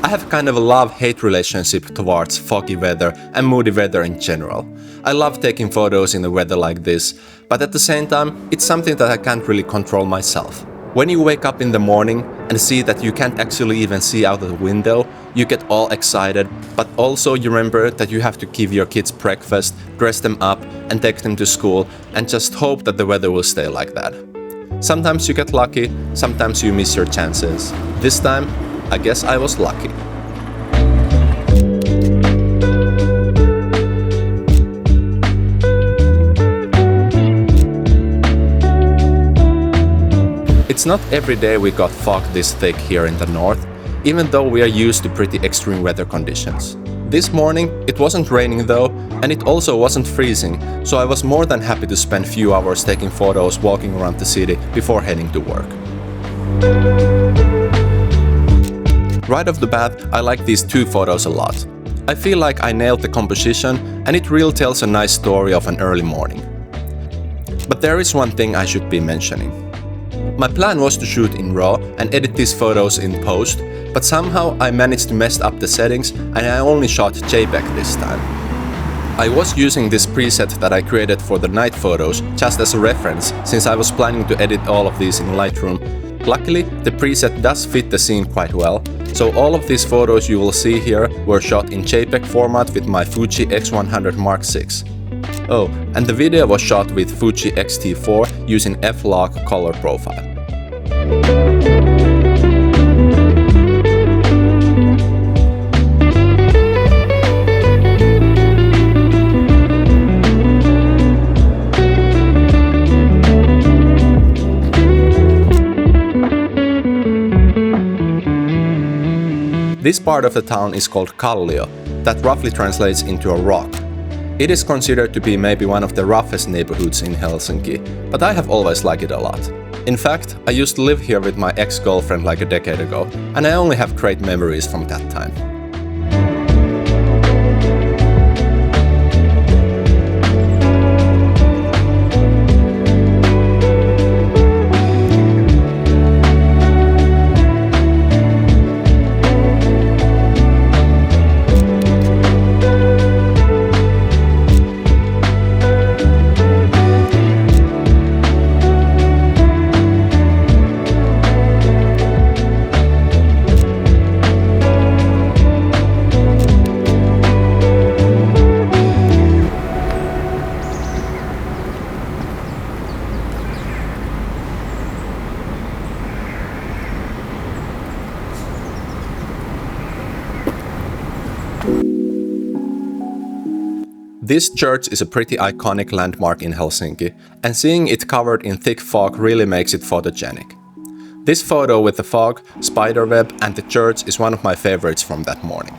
I have kind of a love-hate relationship towards foggy weather and moody weather in general. I love taking photos in the weather like this, but at the same time, it's something that I can't really control myself. When you wake up in the morning and see that you can't actually even see out of the window, you get all excited, but also you remember that you have to give your kids breakfast, dress them up, and take them to school, and just hope that the weather will stay like that. Sometimes you get lucky, sometimes you miss your chances. This time, I guess I was lucky. It's not every day we got fog this thick here in the north, even though we are used to pretty extreme weather conditions. This morning it wasn't raining though, and it also wasn't freezing, so I was more than happy to spend few hours taking photos walking around the city before heading to work. Right off the bat, I like these two photos a lot. I feel like I nailed the composition, and it really tells a nice story of an early morning. But there is one thing I should be mentioning. My plan was to shoot in RAW and edit these photos in post, but somehow I managed to mess up the settings and I only shot JPEG this time. I was using this preset that I created for the night photos just as a reference, since I was planning to edit all of these in Lightroom. Luckily, the preset does fit the scene quite well, so all of these photos you will see here were shot in JPEG format with my Fuji X100VI. Oh, and the video was shot with Fuji X-T4 using F-Log color profile. This part of the town is called Kallio, that roughly translates into a rock. It is considered to be maybe one of the roughest neighborhoods in Helsinki, but I have always liked it a lot. In fact, I used to live here with my ex-girlfriend like a decade ago, and I only have great memories from that time. This church is a pretty iconic landmark in Helsinki, and seeing it covered in thick fog really makes it photogenic. This photo with the fog, spiderweb and the church is one of my favorites from that morning.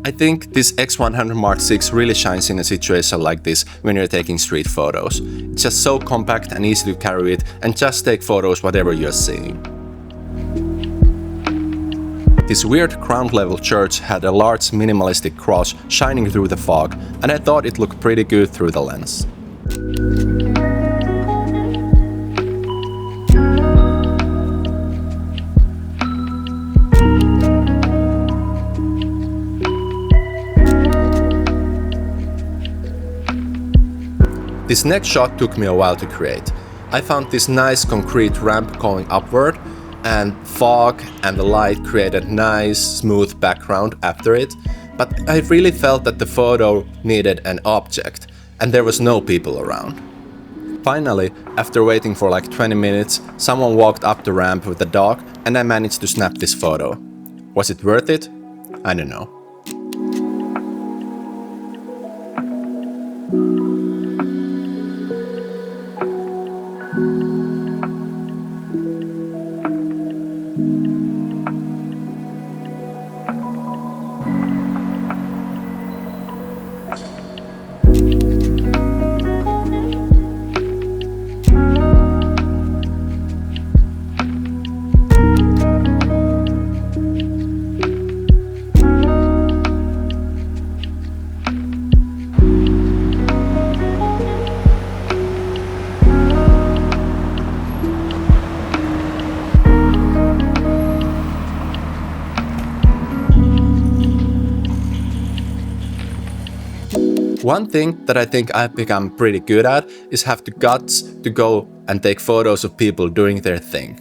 I think this X100VI really shines in a situation like this when you're taking street photos. It's just so compact and easy to carry it and just take photos whatever you're seeing. This weird ground level church had a large minimalistic cross shining through the fog, and I thought it looked pretty good through the lens. This next shot took me a while to create. I found this nice concrete ramp going upward, and fog and the light created nice smooth background after it, but I really felt that the photo needed an object, and there was no people around. Finally, after waiting for like 20 minutes, someone walked up the ramp with a dog, and I managed to snap this photo. Was it worth it? I don't know. One thing that I think I've become pretty good at is have the guts to go and take photos of people doing their thing.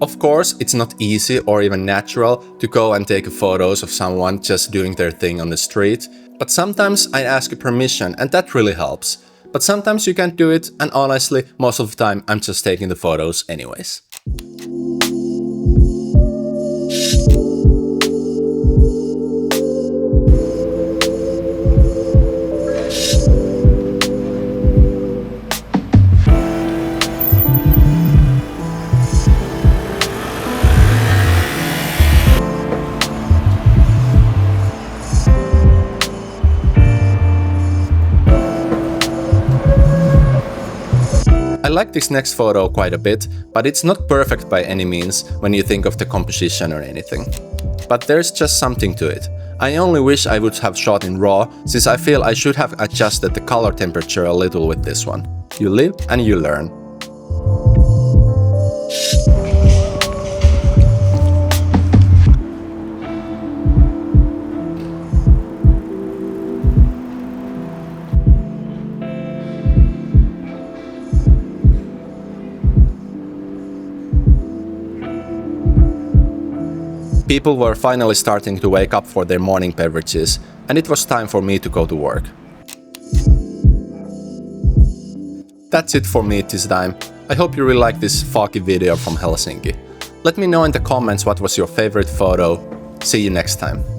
Of course, it's not easy or even natural to go and take photos of someone just doing their thing on the street, but sometimes I ask permission and that really helps. But sometimes you can't do it, and honestly, most of the time I'm just taking the photos anyways. I like this next photo quite a bit, but it's not perfect by any means when you think of the composition or anything. But there's just something to it. I only wish I would have shot in RAW, since I feel I should have adjusted the color temperature a little with this one. You live and you learn. People were finally starting to wake up for their morning beverages, and it was time for me to go to work. That's it for me this time. I hope you really liked this foggy video from Helsinki. Let me know in the comments what was your favorite photo. See you next time.